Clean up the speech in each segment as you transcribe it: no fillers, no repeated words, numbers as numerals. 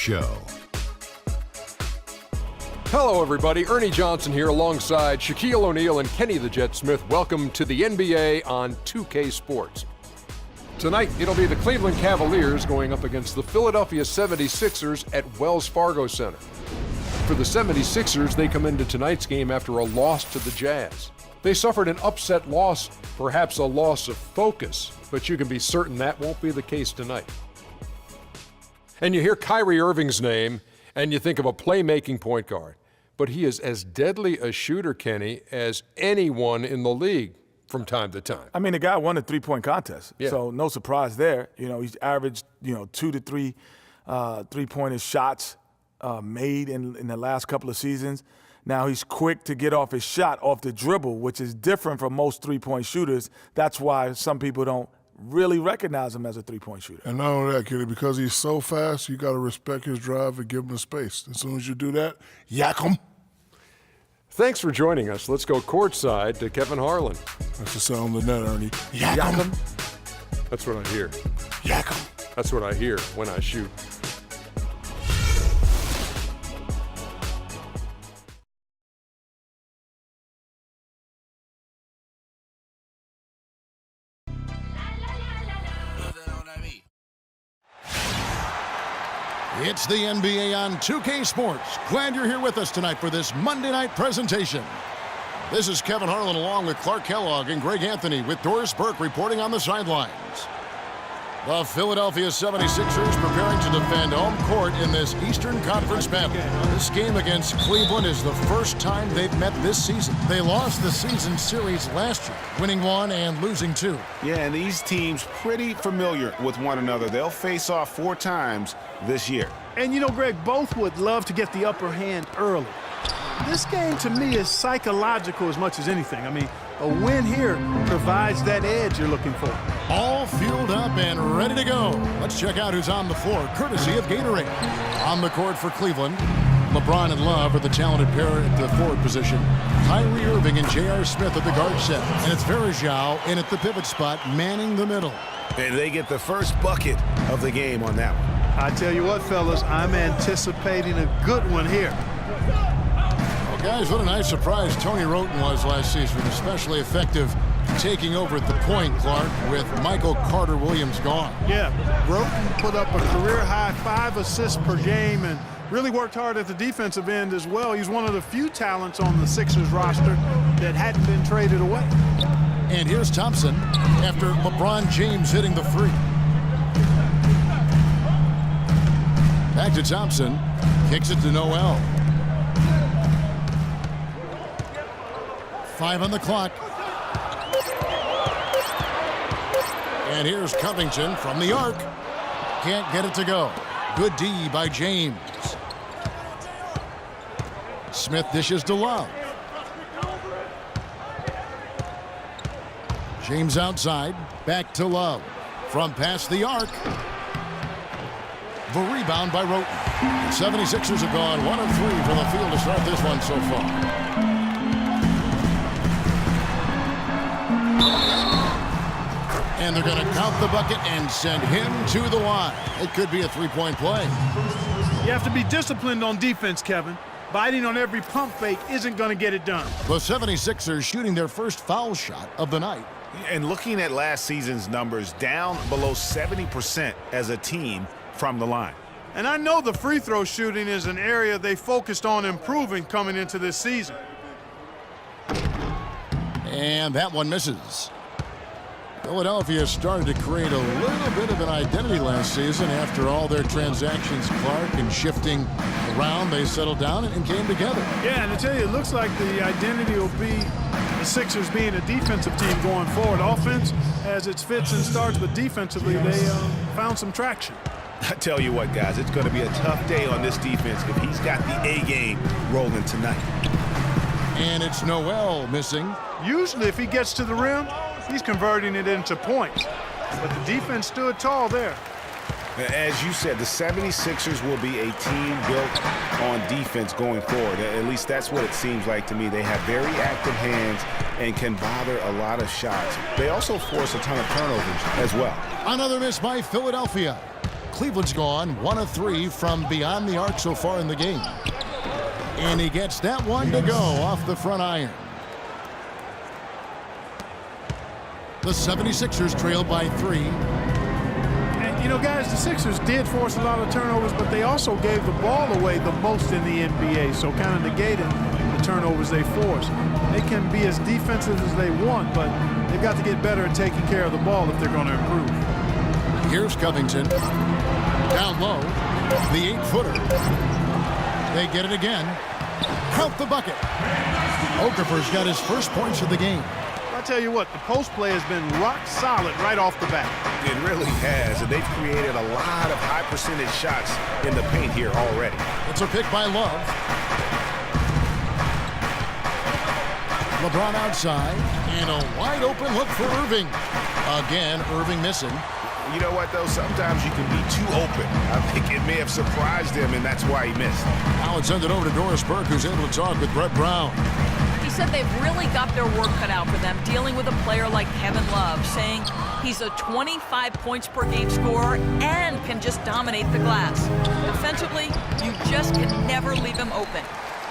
Show. Hello, everybody. Ernie Johnson here alongside Shaquille O'Neal and Kenny the Jet Smith. Welcome to the NBA on 2K Sports. Tonight, it'll be the Cleveland Cavaliers going up against the Philadephia 76ers at Wells Fargo Center. For the 76ers, they come into tonight's game after a loss to the Jazz. They suffered an upset loss, perhaps a loss of focus, but you can be certain that won't be the case tonight. And you hear Kyrie Irving's name, and you think of a playmaking point guard. But he is as deadly a shooter, Kenny, as anyone in the league from time to time. I mean, the guy won the three-point contest, Yeah. so no surprise there. You know, he's averaged, 2 to 3 three-pointer shots made in the last couple of seasons. Now he's quick to get off his shot off the dribble, which is different from most three-point shooters. That's why some people don't really recognize him as a three-point shooter. And not only that, Kenny, because he's so fast, you got to respect his drive and give him the space. As soon as you do that, yak him. Thanks for joining us. Let's go courtside to Kevin Harlan. That's the sound of the net, Ernie. Yak him. That's what I hear. Yak him. That's what I hear when I shoot. It's the NBA on 2K Sports. Glad you're here with us tonight for this Monday night presentation. This is Kevin Harlan along with Clark Kellogg and Greg Anthony with Doris Burke reporting on the sidelines. The Philadelphia 76ers preparing to defend home court in this Eastern Conference battle. This game against Cleveland is the first time they've met this season. They lost the season series last year, winning 1 and losing 2. Yeah, and these teams pretty familiar with one another. They'll face off 4 times this year. And you know, Greg, both would love to get the upper hand early. This game, to me, is psychological as much as anything. I mean, a win here provides that edge you're looking for. All fueled up and ready to go. Let's check out who's on the floor, courtesy of Gatorade. On the court for Cleveland, LeBron and Love are the talented pair at the forward position. Kyrie Irving and J.R. Smith at the guard set. And it's Verajao in at the pivot spot, manning the middle. And they get the first bucket of the game on that one. I tell you what, fellas, I'm anticipating a good one here. Guys, what a nice surprise Tony Roten was last season, especially effective taking over at the point, Clark, with Michael Carter-Williams gone. Yeah, Roten put up a career-high 5 assists per game and really worked hard at the defensive end as well. He's one of the few talents on the Sixers roster that hadn't been traded away. And here's Thompson after LeBron James hitting the free. Back to Thompson, kicks it to Noel. 5 on the clock. And here's Covington from the arc. Can't get it to go. Good D by James. Smith dishes to Love. James outside. Back to Love. From past the arc. The rebound by Roten. The 76ers have gone 1 of 3 from the field to start this one so far. And they're going to count the bucket and send him to the line. It could be a three-point play. You have to be disciplined on defense, Kevin. Biting on every pump fake isn't going to get it done. The 76ers shooting their first foul shot of the night. And looking at last season's numbers, down below 70% as a team from the line. And I know the free throw shooting is an area they focused on improving coming into this season. And that one misses. Philadelphia started to create a little bit of an identity last season after all their transactions, Clark, and shifting around. They settled down and came together. Yeah, and I tell you, it looks like the identity will be the Sixers being a defensive team going forward. Offense has its fits and starts, but defensively they found some traction. I tell you what, guys, it's going to be a tough day on this defense if he's got the A game rolling tonight. And it's Noel missing. Usually if he gets to the rim, he's converting it into points. But the defense stood tall there. As you said, the 76ers will be a team built on defense going forward. At least that's what it seems like to me. They have very active hands and can bother a lot of shots. They also force a ton of turnovers as well. Another miss by Philadelphia. Cleveland's gone 1 of 3 from beyond the arc so far in the game. And he gets that one to go off the front iron. The 76ers trail by 3. And, you know, guys, the Sixers did force a lot of turnovers, but they also gave the ball away the most in the NBA, so kind of negated the turnovers they forced. They can be as defensive as they want, but they've got to get better at taking care of the ball if they're going to improve. Here's Covington. Down low. The 8-footer. They get it again. Count the bucket. Okafor's got his first points of the game. I tell you what, the post play has been rock solid right off the bat. It really has, and they've created a lot of high percentage shots in the paint here already. It's a pick by Love. LeBron outside, and a wide open look for Irving. Again, Irving missing. You know what, though? Sometimes you can be too open. I think it may have surprised him, and that's why he missed. Now it's send it over to Doris Burke, who's able to talk with Brett Brown. He said they've really got their work cut out for them dealing with a player like Kevin Love, saying he's a 25 points per game scorer and can just dominate the glass. Defensively, you just can never leave him open.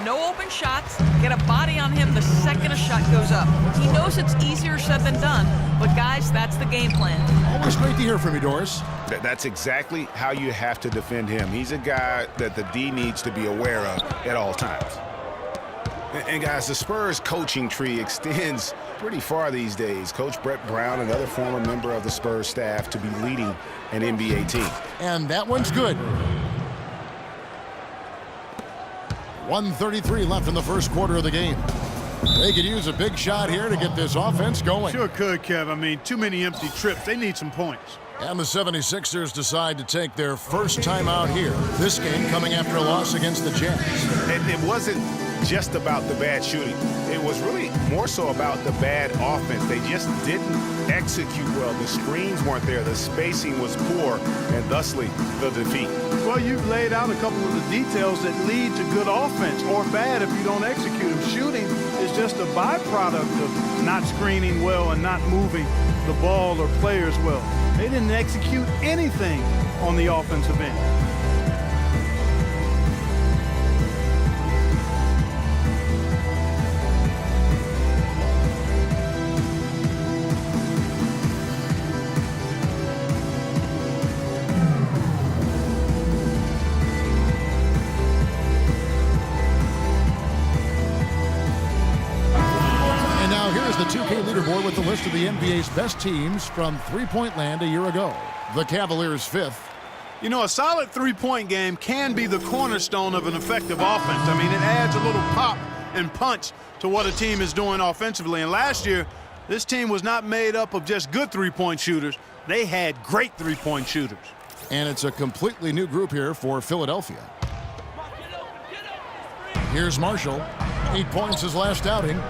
No open shots, get a body on him the second a shot goes up. He knows it's easier said than done, but guys, that's the game plan. Always great to hear from you, Doris. That's exactly how you have to defend him. He's a guy that the D needs to be aware of at all times. And guys, the Spurs coaching tree extends pretty far these days. Coach Brett Brown, another former member of the Spurs staff, to be leading an NBA team. And that one's good. 1:33 left in the first quarter of the game. They could use a big shot here to get this offense going. Sure could, Kev. I mean, too many empty trips. They need some points. And the 76ers decide to take their first time out here. This game coming after a loss against the Jazz. And it wasn't just about the bad shooting. It was really more so about the bad offense. They just didn't execute well. The screens weren't there. The spacing was poor, and thusly the defeat. Well, you've laid out a couple of the details that lead to good offense or bad if you don't execute them. Shooting is just a byproduct of not screening well and not moving the ball or players well. They didn't execute anything on the offensive end. The 2K leaderboard with the list of the NBA's best teams from three-point land a year ago. The Cavaliers 5th. You know, a solid three-point game can be the cornerstone of an effective offense. I mean, it adds a little pop and punch to what a team is doing offensively. And last year, this team was not made up of just good three-point shooters. They had great three-point shooters. And it's a completely new group here for Philadelphia. Here's Marshall. 8 points his last outing.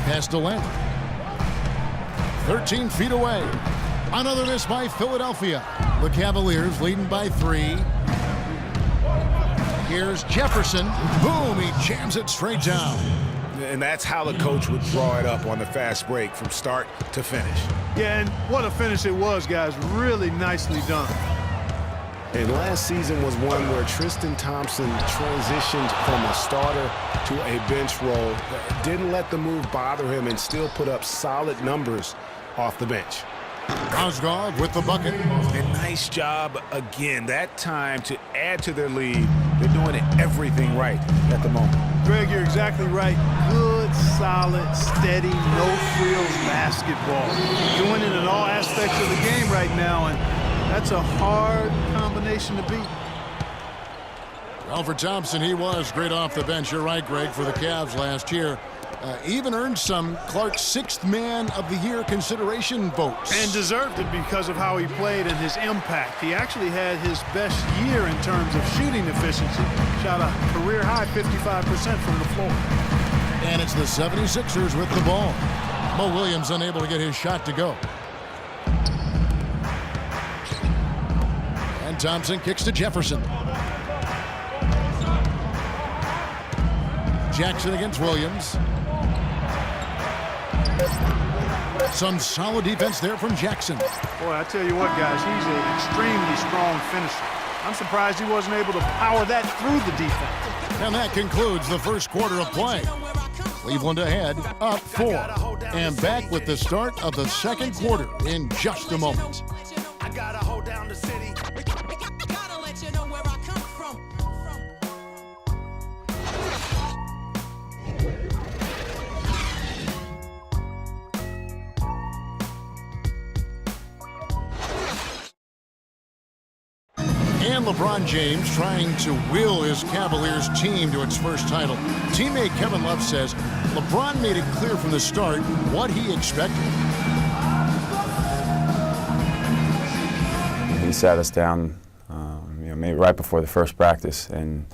Pass to Leonard. 13 feet away. Another miss by Philadelphia. The Cavaliers leading by 3. Here's Jefferson. Boom, he jams it straight down. And that's how the coach would draw it up on the fast break from start to finish. Yeah, and what a finish it was, guys. Really nicely done. And last season was one where Tristan Thompson transitioned from a starter to a bench role. Didn't let the move bother him and still put up solid numbers off the bench. Osgood with the bucket. And nice job again. That time to add to their lead. They're doing everything right at the moment. Greg, you're exactly right. Good, solid, steady, no-frills basketball. Doing it in all aspects of the game right now, and that's a hard combination to beat. Well, for Thompson, he was great off the bench. You're right, Greg, for the Cavs last year. Even earned some Clark's 6th Man of the Year consideration votes. And deserved it because of how he played and his impact. He actually had his best year in terms of shooting efficiency. Shot a career-high 55% from the floor. And it's the 76ers with the ball. Mo Williams unable to get his shot to go. And Thompson kicks to Jefferson. Jackson against Williams. Some solid defense there from Jackson. Boy, I tell you what, guys, he's an extremely strong finisher. I'm surprised he wasn't able to power that through the defense. And that concludes the first quarter of play. Cleveland ahead, up 4. And back with the start of the second quarter in just a moment. I gotta hold down the city. Gotta let you know where I come from. And LeBron James trying to will his Cavaliers team to its first title. Teammate Kevin Love says LeBron made it clear from the start what he expected. He sat us down maybe right before the first practice and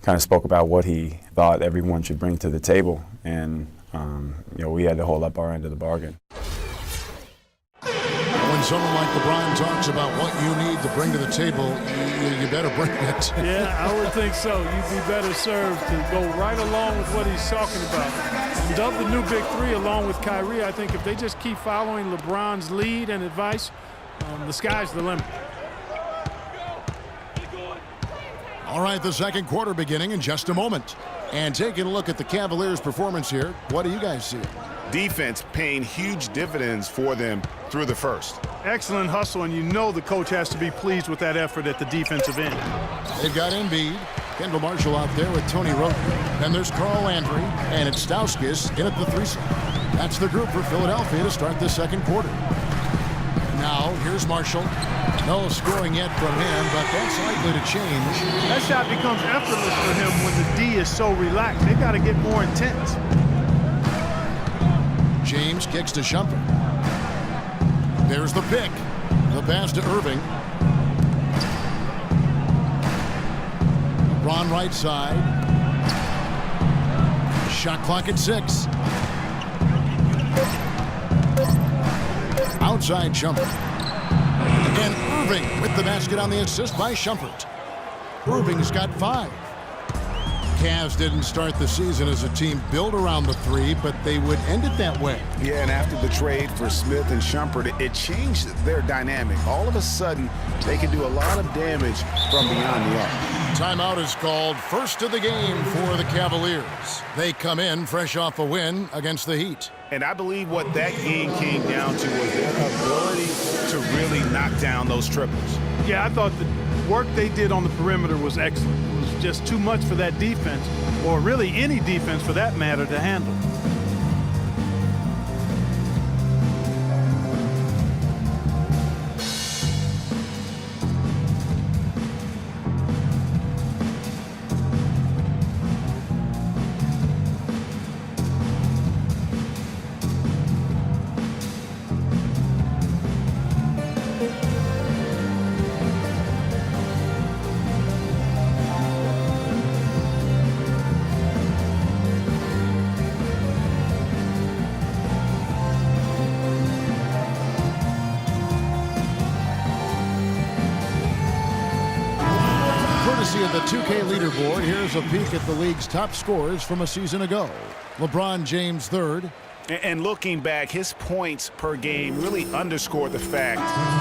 kind of spoke about what he thought everyone should bring to the table. And we had to hold up our end of the bargain. When someone like LeBron talks about what you need to bring to the table, you better bring it. Yeah, I would think so. You'd be better served to go right along with what he's talking about. And dub the new big three along with Kyrie. I think if they just keep following LeBron's lead and advice, the sky's the limit. All right, the second quarter beginning in just a moment. And taking a look at the Cavaliers' performance here, what do you guys see? Defense paying huge dividends for them through the first. Excellent hustle, and you know the coach has to be pleased with that effort at the defensive end. They've got Embiid, Kendall Marshall out there with Tony Roten. Then there's Carl Landry, and it's Stauskas in at the 3 slot. That's the group for Philadelphia to start the second quarter. Now, here's Marshall. No scoring yet from him, but that's likely to change. That shot becomes effortless for him when the D is so relaxed. They've got to get more intense. James kicks to Shumpert. There's the pick. The pass to Irving. LeBron right side. Shot clock at 6. Outside Shumpert. And Irving with the basket on the assist by Shumpert. Irving's got 5. Cavs didn't start the season as a team built around the 3, but they would end it that way. Yeah, and after the trade for Smith and Shumpert, it changed their dynamic. All of a sudden, they can do a lot of damage from beyond the arc. Timeout is called, first of the game for the Cavaliers. They come in fresh off a win against the Heat. And I believe what that game came down to was their ability to really knock down those triples. Yeah, I thought the work they did on the perimeter was excellent. It was just too much for that defense, or really any defense for that matter, to handle. Of the 2K leaderboard, here's a peek at the league's top scorers from a season ago. LeBron James 3rd. And looking back, his points per game really underscored the fact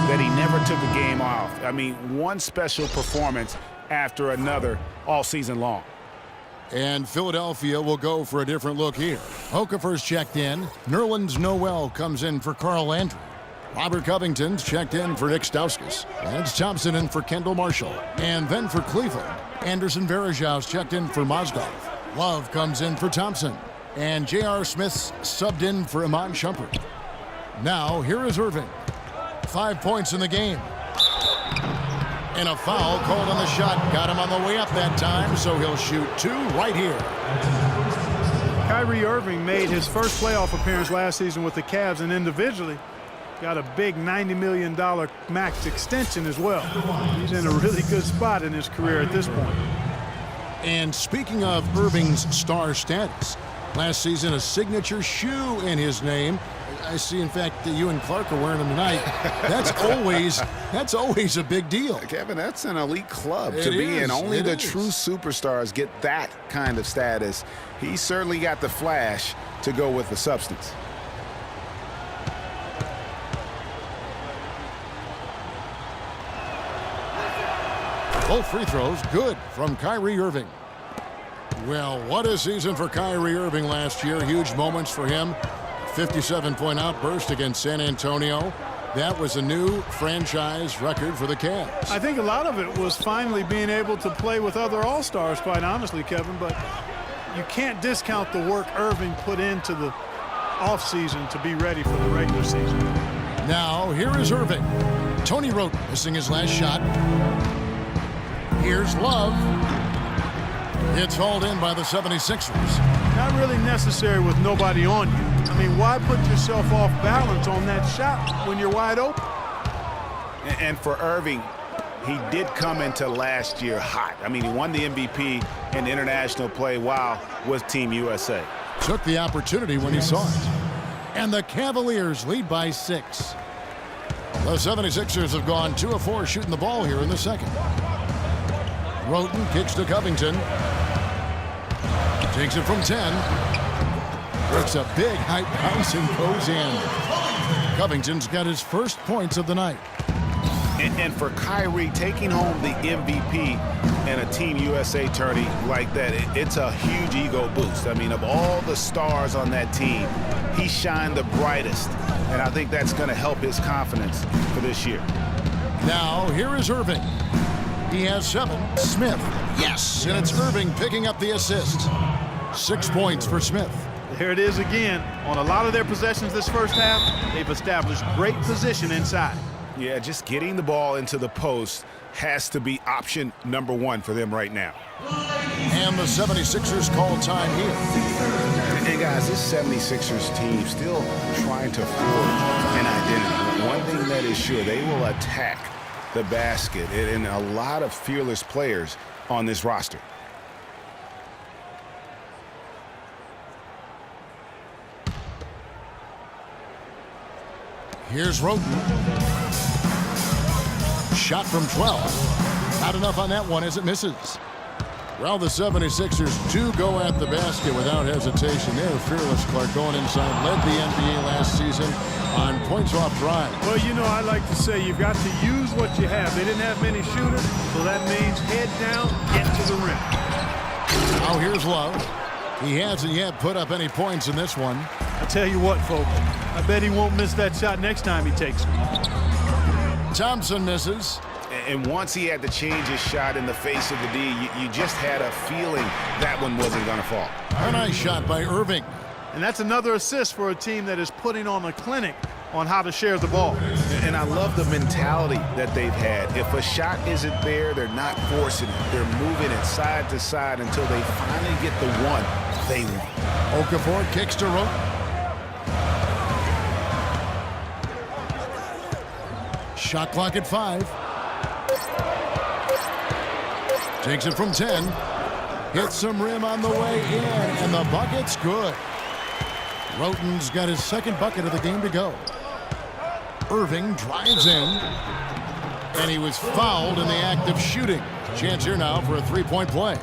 that he never took a game off. I mean, one special performance after another all season long. And Philadelphia will go for a different look here. Okafor's checked in. Nerlens Noel comes in for Carl Landry. Robert Covington's checked in for Nick Stauskas. And it's Thompson in for Kendall Marshall. And then for Cleveland, Anderson Varejau's checked in for Mozgov. Love comes in for Thompson. And J.R. Smith's subbed in for Iman Shumpert. Now, here is Irving. 5 points in the game. And a foul called on the shot. Got him on the way up that time, so he'll shoot 2 right here. Kyrie Irving made his first playoff appearance last season with the Cavs, and individually got a big $90 million max extension as well. He's in a really good spot in his career at this point. And speaking of Irving's star status, last season a signature shoe in his name. I see, in fact, that you and Clark are wearing them tonight. That's always a big deal. Kevin, that's an elite club to be in. Only the true superstars get that kind of status. He certainly got the flash to go with the substance. Both free throws good from Kyrie Irving. Well, what a season for Kyrie Irving last year. Huge moments for him. 57-point outburst against San Antonio. That was a new franchise record for the Cavs. I think a lot of it was finally being able to play with other All-Stars, quite honestly, Kevin, but you can't discount the work Irving put into the offseason to be ready for the regular season. Now, here is Irving. Tony Wroten missing his last shot. Here's Love. It's hauled in by the 76ers. Not really necessary with nobody on you. I mean, why put yourself off balance on that shot when you're wide open? And for Irving, he did come into last year hot. I mean, he won the MVP in international play while with Team USA. Took the opportunity when he saw it. And the Cavaliers lead by 6. The 76ers have gone 2 of 4 shooting the ball here in the second. Wroten kicks to Covington. Takes it from 10. Works a big high bounce and goes in. Covington's got his first points of the night. And for Kyrie, taking home the MVP and a Team USA tourney like that, it's a huge ego boost. I mean, of all the stars on that team, he shined the brightest. And I think that's going to help his confidence for this year. Now, here is Irving. He has 7. Smith, yes, and it's Irving picking up the assist. 6 points for Smith. There it is again. On a lot of their possessions this first half, they've established great position inside. Yeah, just getting the ball into the post has to be option number 1 for them right now. And the 76ers call time here. And guys, this 76ers team still trying to forge an identity. One thing that is sure, they will attack the basket, and a lot of fearless players on this roster. Here's Wroten. Shot from 12. Not enough on that one as it misses. Well, the 76ers do go at the basket without hesitation. They're fearless, Clark, going inside. Led the NBA last season on points off drive. Well, you know, I like to say you've got to use what you have. They didn't have many shooters, so that means head down, get to the rim. Now here's Love. He hasn't yet put up any points in this one. I tell you what, folks, I bet he won't miss that shot next time he takes it. Thompson misses. And once he had to change his shot in the face of the D, you just had a feeling that one wasn't going to fall. A nice shot by Irving. And that's another assist for a team that is putting on a clinic on how to share the ball. And I love the mentality that they've had. If a shot isn't there, they're not forcing it. They're moving it side to side until they finally get the one they want. Okafor kicks to Wroten. Shot clock at 5. Takes it from 10. Hits some rim on the way in, and the bucket's good. Wroten's got his second bucket of the game to go. Irving drives in, and he was fouled in the act of shooting. Chance here now for a three-point play.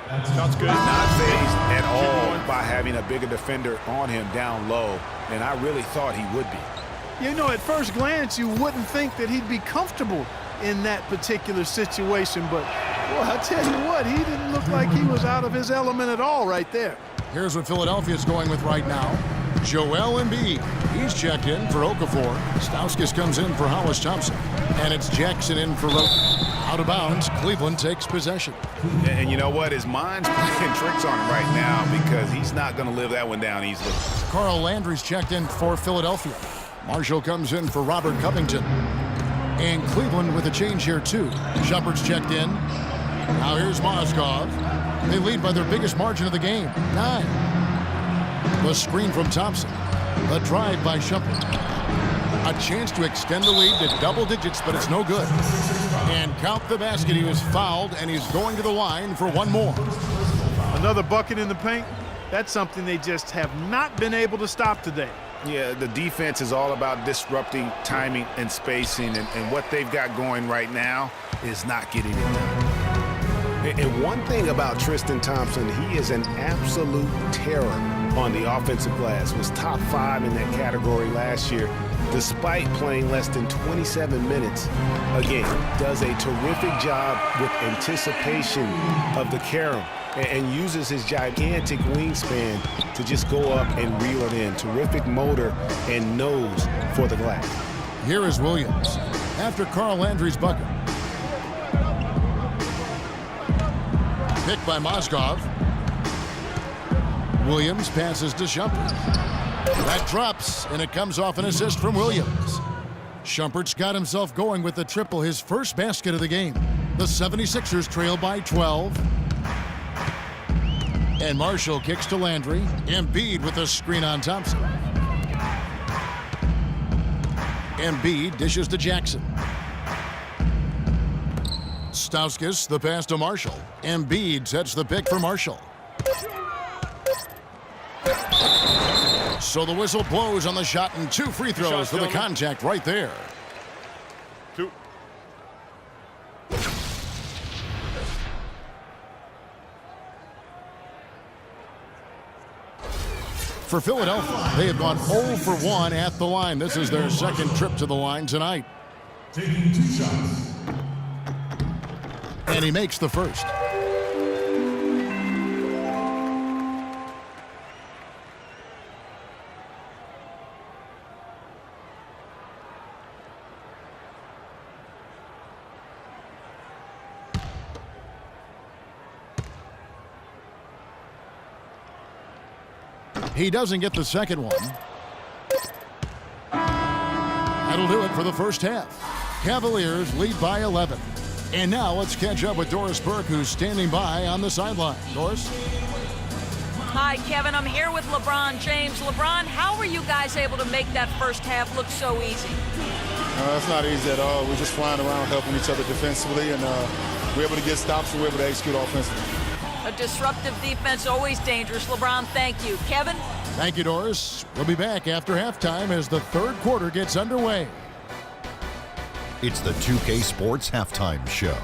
That's good. Not phased at all by having a bigger defender on him down low, and I really thought he would be. You know, at first glance, you wouldn't think that he'd be comfortable in that particular situation, but, well, I tell you what, he didn't look like he was out of his element at all right there. Here's what Philadelphia's going with right now. Joel Embiid. He's checked in for Okafor. Stauskas comes in for Hollis Thompson. And it's Jackson in for Wroten. Out of bounds, Cleveland takes possession. And you know what? His mind's playing tricks on him right now because he's not going to live that one down easily. Carl Landry's checked in for Philadelphia. Marshall comes in for Robert Covington. And Cleveland with a change here, too. Shepard's checked in. Now here's Mozgov. They lead by their biggest margin of the game, 9. The screen from Thompson. The drive by Shepard. A chance to extend the lead to double digits, but it's no good. And count the basket. He was fouled, and he's going to the line for one more. Another bucket in the paint. That's something they just have not been able to stop today. Yeah, the defense is all about disrupting timing and spacing, and what they've got going right now is not getting it done. And one thing about Tristan Thompson, he is an absolute terror on the offensive glass. Was top 5 in that category last year. despite playing less than 27 minutes a game. Does a terrific job with anticipation of the carom and uses his gigantic wingspan to just go up and reel it in. Terrific motor and nose for the glass. Here is Williams after Carl Landry's bucket. Picked by Mozgov. Williams passes to Shumpert. That drops, and it comes off an assist from Williams. Shumpert's got himself going with the triple, his first basket of the game. The 76ers trail by 12. And Marshall kicks to Landry. Embiid with a screen on Thompson. Embiid dishes to Jackson. Stauskas, the pass to Marshall. Embiid sets the pick for Marshall. So the whistle blows on the shot, and 2 free throws for the contact right there. 2. For Philadelphia, they have gone 0 for 1 at the line. This is their second trip to the line tonight. Taking 2 shots. And he makes the first. He doesn't get the second one. That'll do it for the first half. Cavaliers lead by 11. And now let's catch up with Doris Burke, who's standing by on the sideline. Doris? Hi, Kevin. I'm here with LeBron James. LeBron, how were you guys able to make that first half look so easy? It's not easy at all. We're just flying around helping each other defensively, and we're able to get stops and we're able to execute offensively. A disruptive defense, always dangerous. LeBron, thank you. Kevin? Thank you, Doris. We'll be back after halftime as the third quarter gets underway. It's the 2K Sports Halftime Show.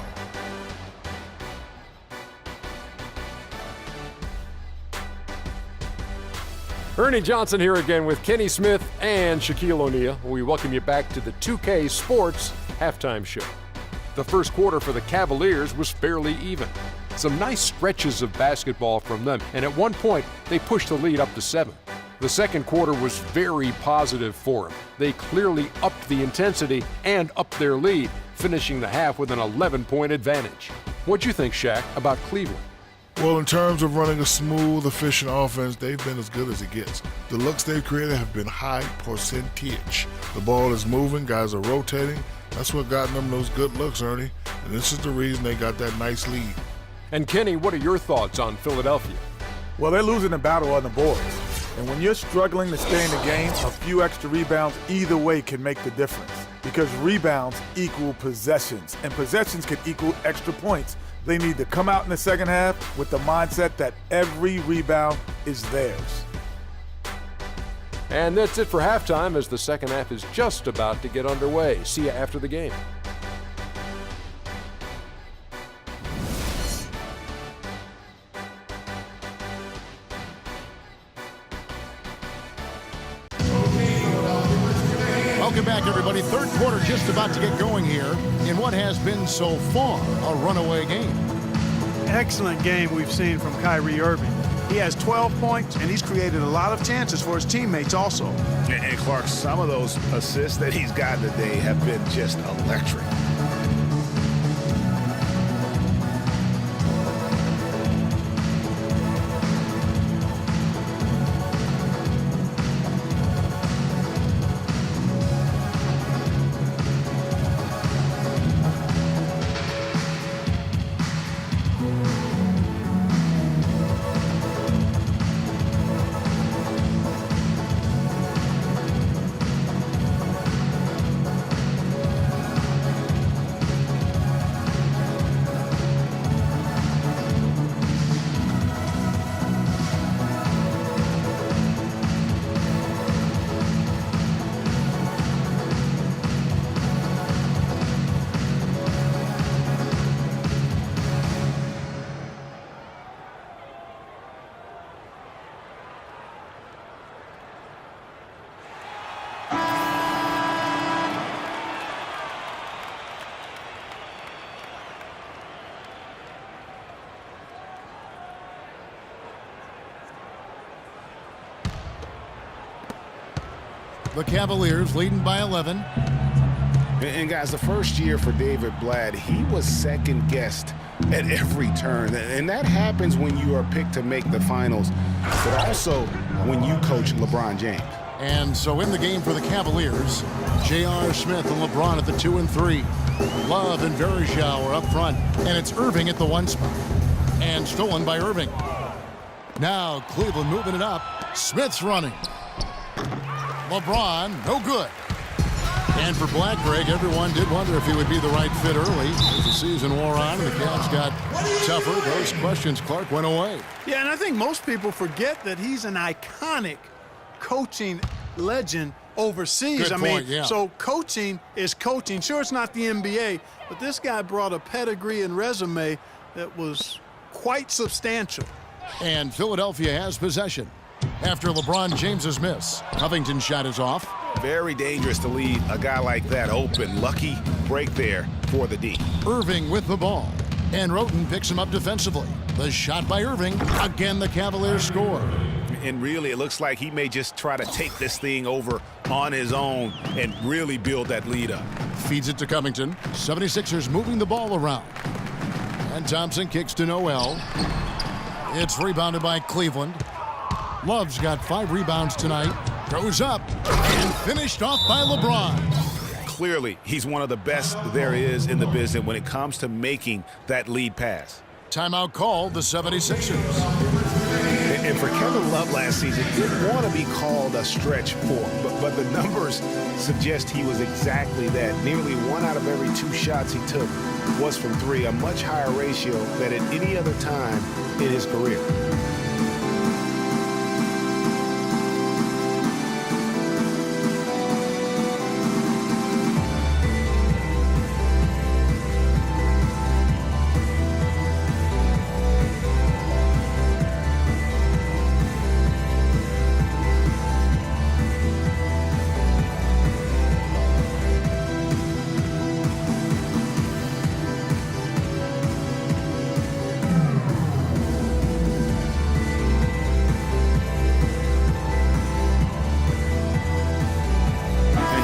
Ernie Johnson here again with Kenny Smith and Shaquille O'Neal. We welcome you back to the 2K Sports Halftime Show. The first quarter for the Cavaliers was fairly even. Some nice stretches of basketball from them, and at one point, they pushed the lead up to 7. The second quarter was very positive for them. They clearly upped the intensity and upped their lead, finishing the half with an 11-point advantage. What'd you think, Shaq, about Cleveland? Well, in terms of running a smooth, efficient offense, they've been as good as it gets. The looks they've created have been high percentage. The ball is moving, guys are rotating. That's what got them those good looks, Ernie. And this is the reason they got that nice lead. And Kenny, what are your thoughts on Philadelphia? Well, they're losing the battle on the boards. And when you're struggling to stay in the game, a few extra rebounds either way can make the difference. Because rebounds equal possessions, and possessions can equal extra points. They need to come out in the second half with the mindset that every rebound is theirs. And that's it for halftime, as the second half is just about to get underway. See you after the game. Welcome back, everybody. Third quarter just about to get going here in what has been so far a runaway game. Excellent game we've seen from Kyrie Irving. He has 12 points, and he's created a lot of chances for his teammates also. And Clark, some of those assists that he's gotten today have been just electric. The Cavaliers leading by 11. And guys, the first year for David Blatt, he was second-guessed at every turn. And that happens when you are picked to make the finals, but also when you coach LeBron James. And so in the game for the Cavaliers, J.R. Smith and LeBron at the 2 and 3. Love and Verjao are up front, and it's Irving at the 1 spot. And stolen by Irving. Now Cleveland moving it up. Smith's running. LeBron, no good. And for Black, Greg, everyone did wonder if he would be the right fit early. As the season wore on and the Cavs got tougher, those questions, Clark, went away. Yeah, and I think most people forget that he's an iconic coaching legend overseas. Good point, yeah. So coaching is coaching. Sure, it's not the NBA, but this guy brought a pedigree and resume that was quite substantial. And Philadelphia has possession. After LeBron James's miss, Covington's shot is off. Very dangerous to leave a guy like that open. Lucky break there for the D. Irving with the ball. And Roten picks him up defensively. The shot by Irving. Again, the Cavaliers score. And really, it looks like he may just try to take this thing over on his own and really build that lead up. Feeds it to Covington. 76ers moving the ball around. And Thompson kicks to Noel. It's rebounded by Cleveland. Love's got 5 rebounds tonight. Goes up and finished off by LeBron. Clearly, he's one of the best there is in the business when it comes to making that lead pass. Timeout called, the 76ers. And for Kevin Love last season, he didn't want to be called a stretch 4, but the numbers suggest he was exactly that. Nearly 1 out of every 2 shots he took was from 3, a much higher ratio than at any other time in his career.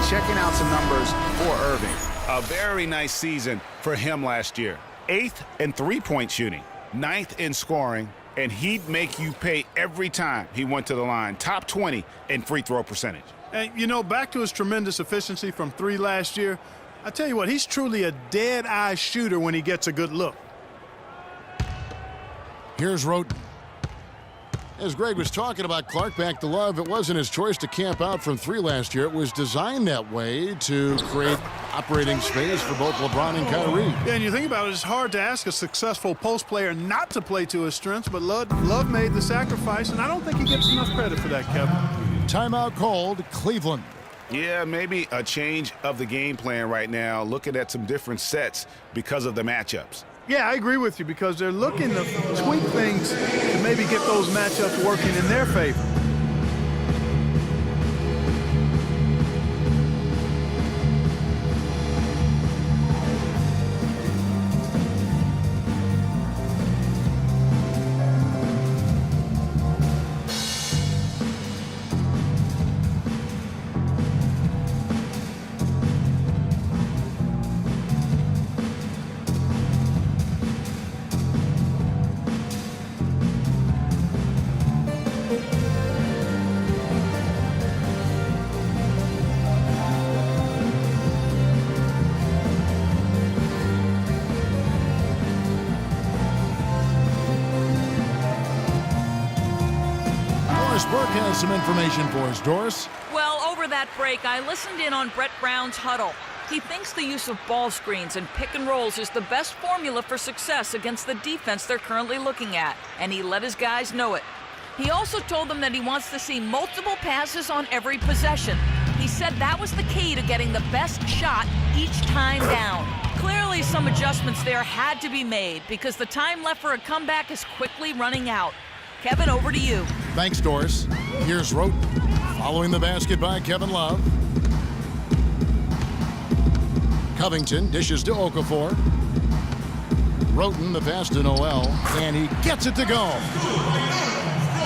Checking out some numbers for Irving. A very nice season for him last year. 8th in three-point shooting, 9th in scoring, and he'd make you pay every time he went to the line. Top 20 in free throw percentage. And, you know, back to his tremendous efficiency from 3 last year, I tell you what, he's truly a dead-eye shooter when he gets a good look. Here's Roten. As Greg was talking about Clark, back to Love, it wasn't his choice to camp out from 3 last year. It was designed that way to create operating space for both LeBron and Kyrie. Yeah, and you think about it, it's hard to ask a successful post player not to play to his strengths, but Love made the sacrifice, and I don't think he gets enough credit for that, Kevin. Timeout called, Cleveland. Yeah, maybe a change of the game plan right now, looking at some different sets because of the matchups. Yeah, I agree with you because they're looking to tweak things to maybe get those matchups working in their favor. Burke has some information for us. Doris? Well, over that break, I listened in on Brett Brown's huddle. He thinks the use of ball screens and pick and rolls is the best formula for success against the defense they're currently looking at, and he let his guys know it. He also told them that he wants to see multiple passes on every possession. He said that was the key to getting the best shot each time down. Clearly, some adjustments there had to be made because the time left for a comeback is quickly running out. Kevin, over to you. Thanks, Doris. Here's Roten. Following the basket by Kevin Love. Covington dishes to Okafor. Roten the pass to Noel, and he gets it to go.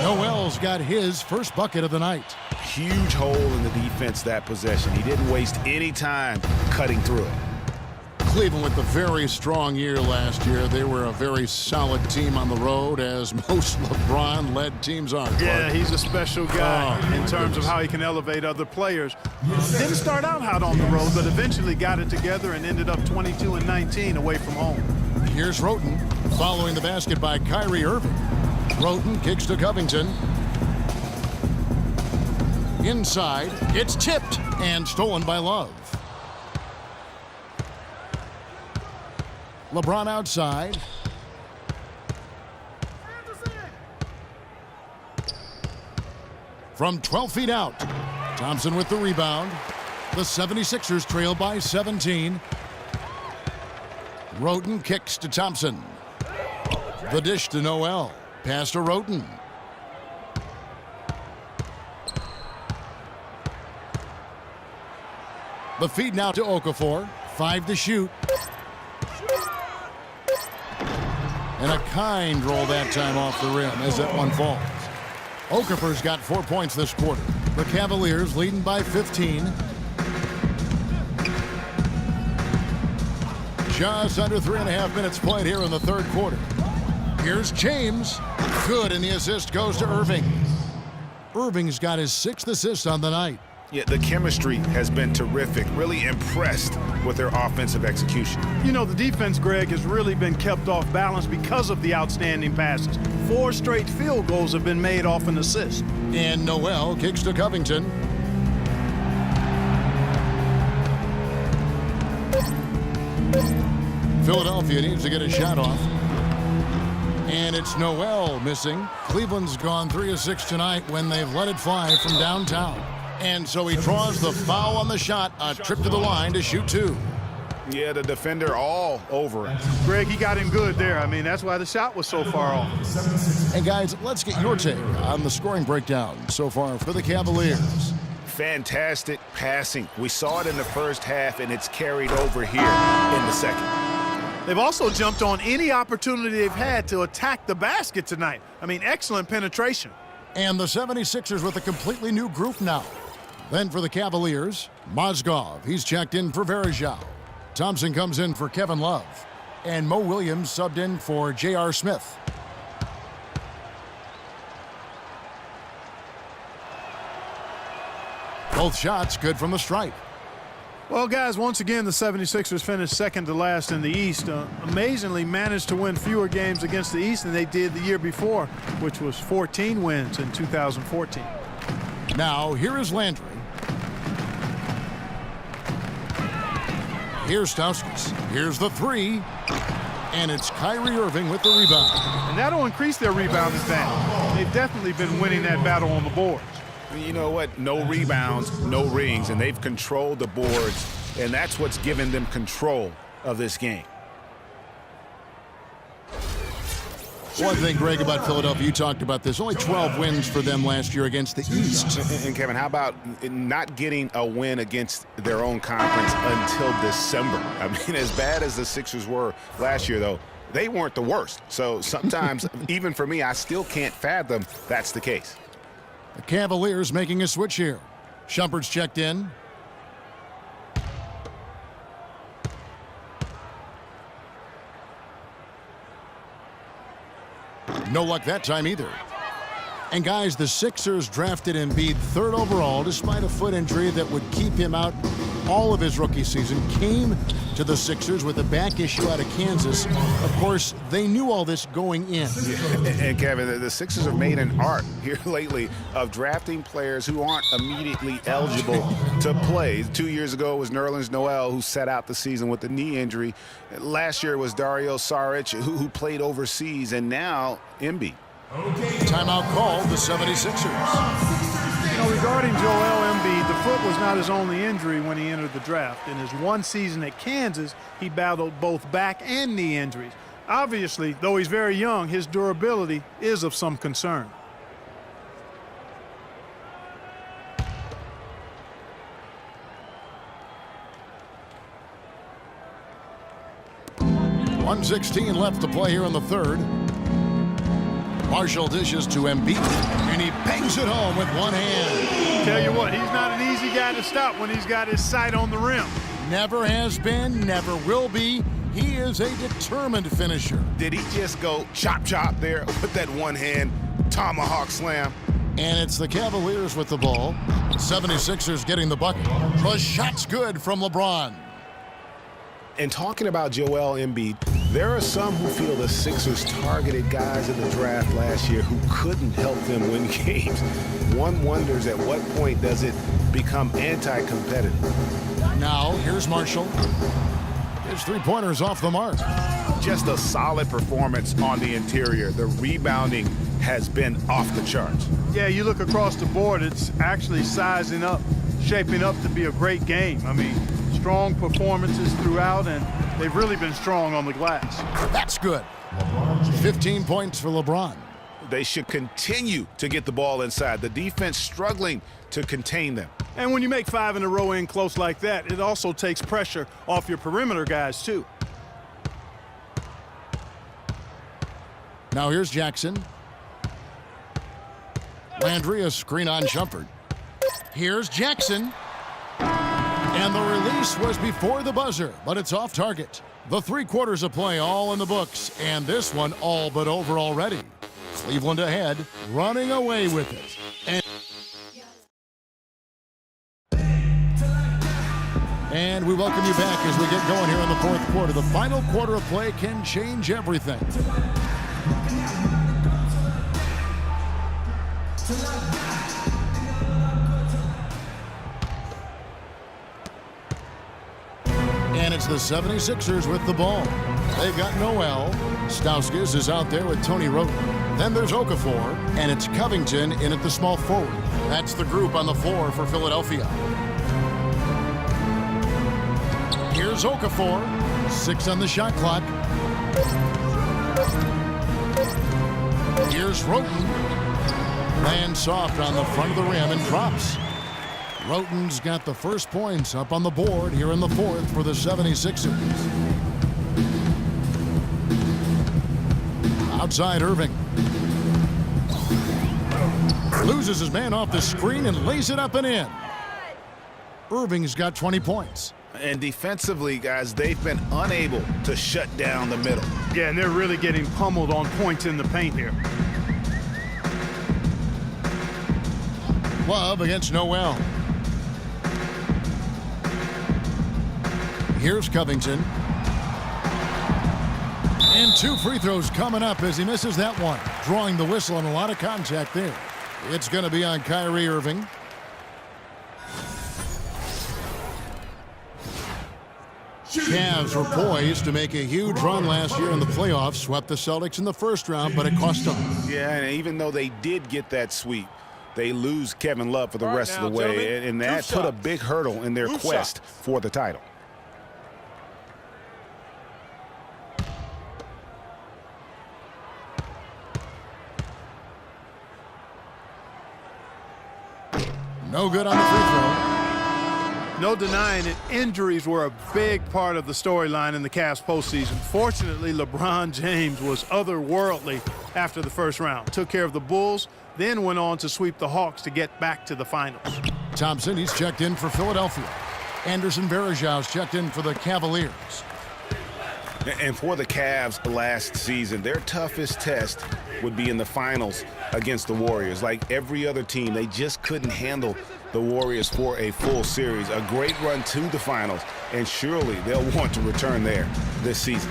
Noel's got his first bucket of the night. huge hole in the defense that possession. He didn't waste any time cutting through it. Cleveland with a very strong year last year. They were a very solid team on the road, as most LeBron-led teams are. Yeah, he's a special guy in terms of how he can elevate other players. Didn't start out hot on the road, but eventually got it together and ended up 22-19 away from home. Here's Roten following the basket by Kyrie Irving. Roten kicks to Covington. Inside, it's tipped and stolen by Love. LeBron outside. From 12 feet out, Thompson with the rebound. The 76ers trail by 17. Roten kicks to Thompson. The dish to Noel. Pass to Roten. The feed now to Okafor. 5 to shoot. And a kind roll that time off the rim as that one falls. Okafor's got 4 points this quarter. The Cavaliers leading by 15. Just under 3.5 minutes played here in the third quarter. Here's James. Good, and the assist goes to Irving. Irving's got his 6th assist on the night. Yeah, the chemistry has been terrific. Really impressed with their offensive execution. You know, the defense, Greg, has really been kept off balance because of the outstanding passes. 4 straight field goals have been made off an assist. And Noel kicks to Covington. Philadelphia needs to get a shot off. And it's Noel missing. Cleveland's gone 3 of 6 tonight when they've let it fly from downtown. And so he draws the foul on the shot, a trip to the line to shoot 2. Yeah, the defender all over it. Greg, he got him good there. I mean, that's why the shot was so far off. And guys, let's get your take on the scoring breakdown so far for the Cavaliers. Fantastic passing. We saw it in the first half, and it's carried over here in the second. They've also jumped on any opportunity they've had to attack the basket tonight. I mean, excellent penetration. And the 76ers with a completely new group now. Then for the Cavaliers, Mozgov. He's checked in for Verejao. Thompson comes in for Kevin Love. And Mo Williams subbed in for J.R. Smith. Both shots good from the stripe. Well, guys, once again, the 76ers finished second to last in the East. Amazingly managed to win fewer games against the East than they did the year before, which was 14 wins in 2014. Now, here is Landry. Here's Stauskas. Here's the 3. And it's Kyrie Irving with the rebound. And that'll increase their rebound advantage. They've definitely been winning that battle on the boards. You know what? No rebounds, no rings, and they've controlled the boards, and that's what's given them control of this game. One thing, Greg, about Philadelphia, you talked about this. Only 12 wins for them last year against the East. And Kevin, how about not getting a win against their own conference until December? I mean, as bad as the Sixers were last year, though, they weren't the worst. So sometimes, even for me, I still can't fathom that's the case. The Cavaliers making a switch here. Shumpert's checked in. No luck that time either. And guys, the Sixers drafted Embiid 3rd overall despite a foot injury that would keep him out all of his rookie season. Came to the Sixers with a back issue out of Kansas. Of course, they knew all this going in. And Kevin, the Sixers have made an art here lately of drafting players who aren't immediately eligible to play. 2 years ago it was Nerlens Noel, who sat out the season with a knee injury. Last year it was Dario Saric, who played overseas, and now Embiid. Timeout called the 76ers. You know, regarding Joel Embiid, the foot was not his only injury when he entered the draft. In his one season at Kansas, he battled both back and knee injuries. Obviously, though he's very young, his durability is of some concern. .116 left to play here in the third. Marshall dishes to Embiid, and he bangs it home with one hand. Tell you what, he's not an easy guy to stop when he's got his sight on the rim. Never has been, never will be. He is a determined finisher. Did he just go chop chop there with that one hand tomahawk slam? And it's the Cavaliers with the ball. 76ers getting the bucket. The shot's good from LeBron. And talking about Joel Embiid, there are some who feel the Sixers targeted guys in the draft last year who couldn't help them win games. One wonders at what point does it become anti-competitive. Now, here's Marshall. His three-pointer's off the mark. Just a solid performance on the interior. The rebounding has been off the charts. Yeah, you look across the board, it's actually sizing up, shaping up to be a great game. I mean, strong performances throughout, and they've really been strong on the glass. That's good. 15 points for LeBron. They should continue to get the ball inside. The defense struggling to contain them. And when you make 5 in a row in close like that, it also takes pressure off your perimeter guys, too. Now here's Jackson. Landry, a screen on Shumpert. Here's Jackson. And the release was before the buzzer, but it's off target. The 3 quarters of play all in the books, and this one all but over already. Cleveland ahead, running away with it. And we welcome you back as we get going here in the fourth quarter. The final quarter of play can change everything. And it's the 76ers with the ball. They've got Noel. Stauskas is out there with Tony Roten. Then there's Okafor, and it's Covington in at the small forward. That's the group on the floor for Philadelphia. Here's Okafor. 6 on the shot clock. Here's Roten. Lands soft on the front of the rim and drops. Roten's got the first points up on the board here in the fourth for the 76ers. Outside Irving. Loses his man off the screen and lays it up and in. Irving's got 20 points. And defensively, guys, they've been unable to shut down the middle. Yeah, and they're really getting pummeled on points in the paint here. Love against Noel. Here's Covington. And 2 free throws coming up as he misses that one. Drawing the whistle and a lot of contact there. It's going to be on Kyrie Irving. Cavs were poised to make a huge run last year in the playoffs. Swept the Celtics in the first round, but it cost them. Yeah, and even though they did get that sweep, they lose Kevin Love for the rest of the way, and that put a big hurdle in their quest for the title. No good on the free throw. No denying it, injuries were a big part of the storyline in the Cavs postseason. Fortunately, LeBron James was otherworldly after the first round. Took care of the Bulls, then went on to sweep the Hawks to get back to the finals. Thompson, he's checked in for Philadelphia. Anderson Varejau's checked in for the Cavaliers. And for the Cavs last season, their toughest test would be in the finals against the Warriors. Like every other team, they just couldn't handle the Warriors for a full series. A great run to the finals, and surely they'll want to return there this season.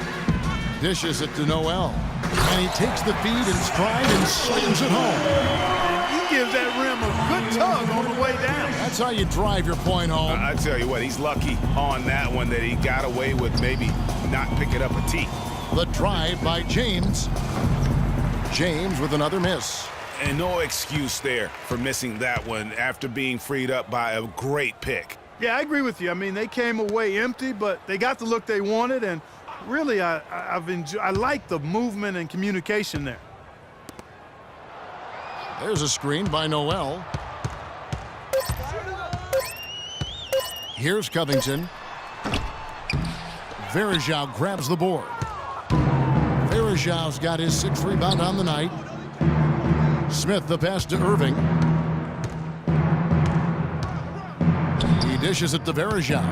Dishes it to Noel. And he takes the feed in stride and slams it home. He gives that rim a good tug on the way down. That's how you drive your point home. I tell you what, he's lucky on that one that he got away with maybe not picking up a tee. The drive by James. James with another miss. And no excuse there for missing that one after being freed up by a great pick. Yeah, I agree with you. I mean, they came away empty, but they got the look they wanted, and really, I like the movement and communication there. There's a screen by Noel. Here's Covington. Varejau grabs the board. Varejau's got his 6th rebound on the night. Smith the pass to Irving. He dishes it to Verejao.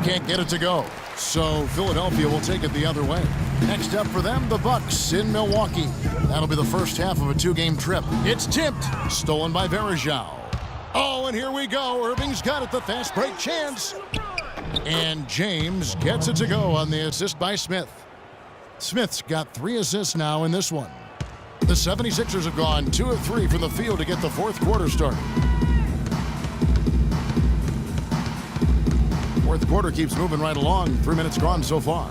Can't get it to go. So Philadelphia will take it the other way. Next up for them, the Bucks in Milwaukee. That'll be the first half of a 2-game trip. It's tipped. Stolen by Verejao. Oh, and here we go. Irving's got it. The fast break chance. And James gets it to go on the assist by Smith. Smith's got 3 assists now in this one. The 76ers have gone 2 of 3 from the field to get the fourth quarter started. Fourth quarter keeps moving right along. 3 minutes gone so far.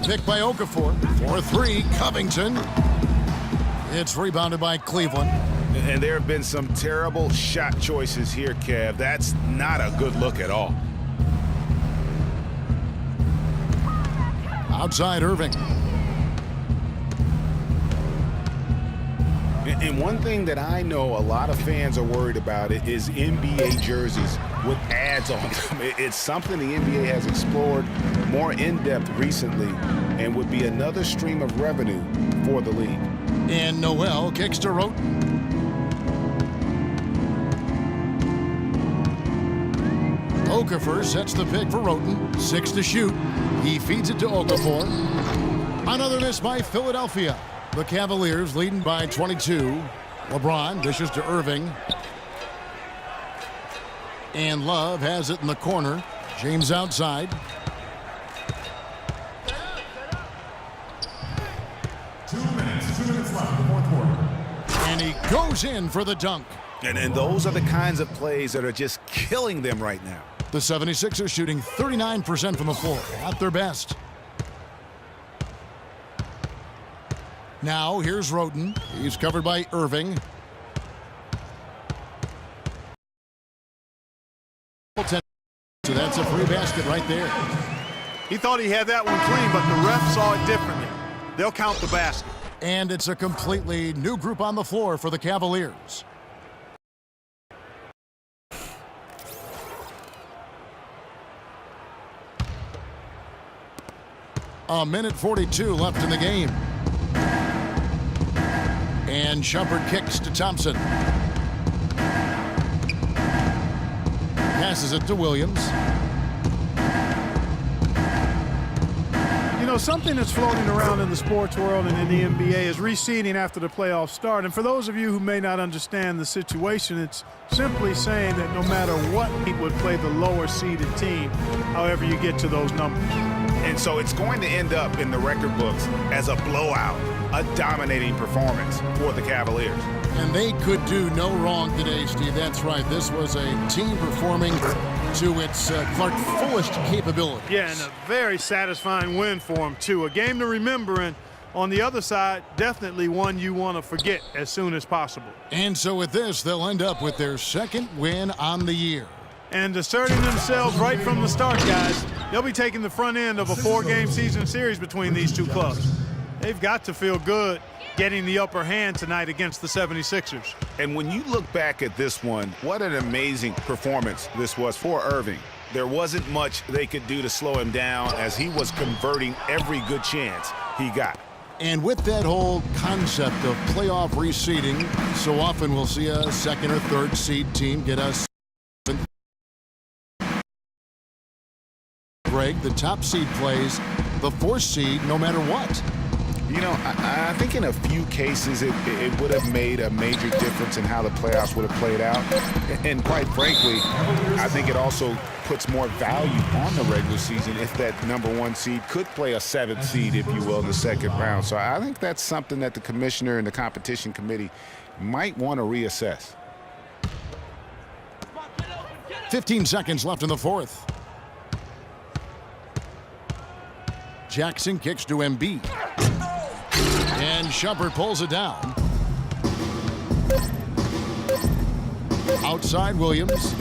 Pick by Okafor. 4-3, Covington. It's rebounded by Cleveland. And there have been some terrible shot choices here, Kev. That's not a good look at all. Outside Irving. And one thing that I know a lot of fans are worried about it is NBA jerseys with ads on them. It's something the NBA has explored more in depth recently and would be another stream of revenue for the league. And Noel kicks to Roten. Okafor sets the pick for Roten. 6 to shoot. He feeds it to Okafor. Another miss by Philadelphia. The Cavaliers leading by 22. LeBron dishes to Irving. And Love has it in the corner. James outside. Two minutes left in the fourth quarter. And he goes in for the dunk. And those are the kinds of plays that are just killing them right now. The 76ers shooting 39% from the floor, at their best. Now here's Roten. He's covered by Irving. So that's a free basket right there. He thought he had that one clean, but the ref saw it differently. They'll count the basket. And it's a completely new group on the floor for the Cavaliers. A minute 42 left in the game. And Shumpert kicks to Thompson. Passes it to Williams. You know, something that's floating around in the sports world and in the NBA is reseeding after the playoffs start. And for those of you who may not understand the situation, it's simply saying that no matter what team would play the lower seeded team, however you get to those numbers. And so it's going to end up in the record books as a blowout, a dominating performance for the Cavaliers. And they could do no wrong today, Steve. That's right. This was a team performing to its Clark fullest capabilities. Yeah, and a very satisfying win for them, too. A game to remember, and on the other side, definitely one you want to forget as soon as possible. And so with this, they'll end up with their second win on the year. And asserting themselves right from the start, guys. They'll be taking the front end of a 4-game season series between these two clubs. They've got to feel good getting the upper hand tonight against the 76ers. And when you look back at this one, what an amazing performance this was for Irving. There wasn't much they could do to slow him down as he was converting every good chance he got. And with that whole concept of playoff reseeding, so often we'll see a second or third seed team get us break. The top seed plays the 4th seed no matter what. You know, I think in a few cases it would have made a major difference in how the playoffs would have played out. And quite frankly, I think it also puts more value on the regular season if that number 1 seed could play a 7th seed, if you will, in the second round. So I think that's something that the commissioner and the competition committee might want to reassess. 15 seconds left in the 4th. Jackson kicks to Embiid. And Shumpert pulls it down. Outside Williams.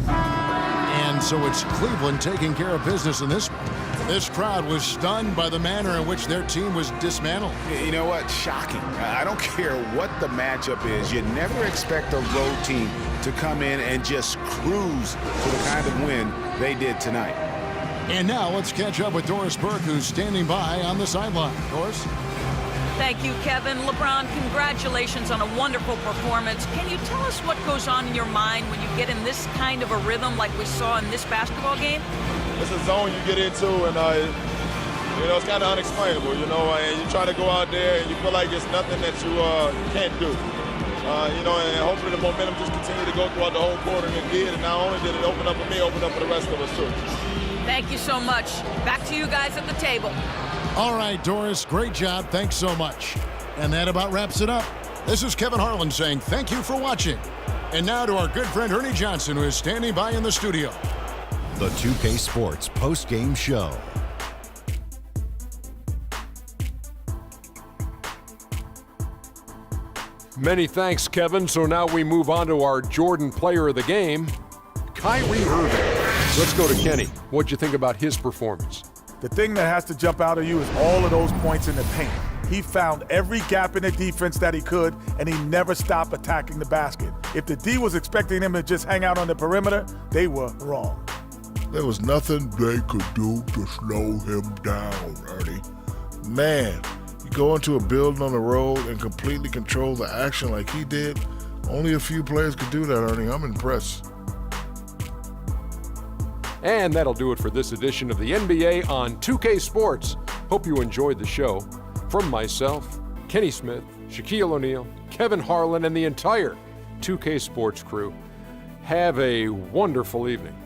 And so it's Cleveland taking care of business in this one. This crowd was stunned by the manner in which their team was dismantled. You know what? Shocking. I don't care what the matchup is. You never expect a road team to come in and just cruise to the kind of win they did tonight. And now let's catch up with Doris Burke, who's standing by on the sideline. Doris? Thank you, Kevin. LeBron, congratulations on a wonderful performance. Can you tell us what goes on in your mind when you get in this kind of a rhythm like we saw in this basketball game? It's a zone you get into, and it's kind of unexplainable, and you try to go out there and you feel like there's nothing that you can't do. And hopefully the momentum just continued to go throughout the whole quarter, and it did. And not only did it open up for me, open up for the rest of us too. Thank you so much. Back to you guys at the table. All right, Doris, great job. Thanks so much. And that about wraps it up. This is Kevin Harlan saying thank you for watching. And now to our good friend Ernie Johnson, who is standing by in the studio. The 2K Sports post-game show. Many thanks, Kevin. So now we move on to our Jordan Player of the Game, Kyrie Irving. Let's go to Kenny. What'd you think about his performance? The thing that has to jump out at you is all of those points in the paint. He found every gap in the defense that he could, and he never stopped attacking the basket. If the D was expecting him to just hang out on the perimeter, they were wrong. There was nothing they could do to slow him down, Ernie. Man, you go into a building on the road and completely control the action like he did. Only a few players could do that, Ernie. I'm impressed. And that'll do it for this edition of the NBA on 2K Sports. Hope you enjoyed the show. From myself, Kenny Smith, Shaquille O'Neal, Kevin Harlan, and the entire 2K Sports crew, have a wonderful evening.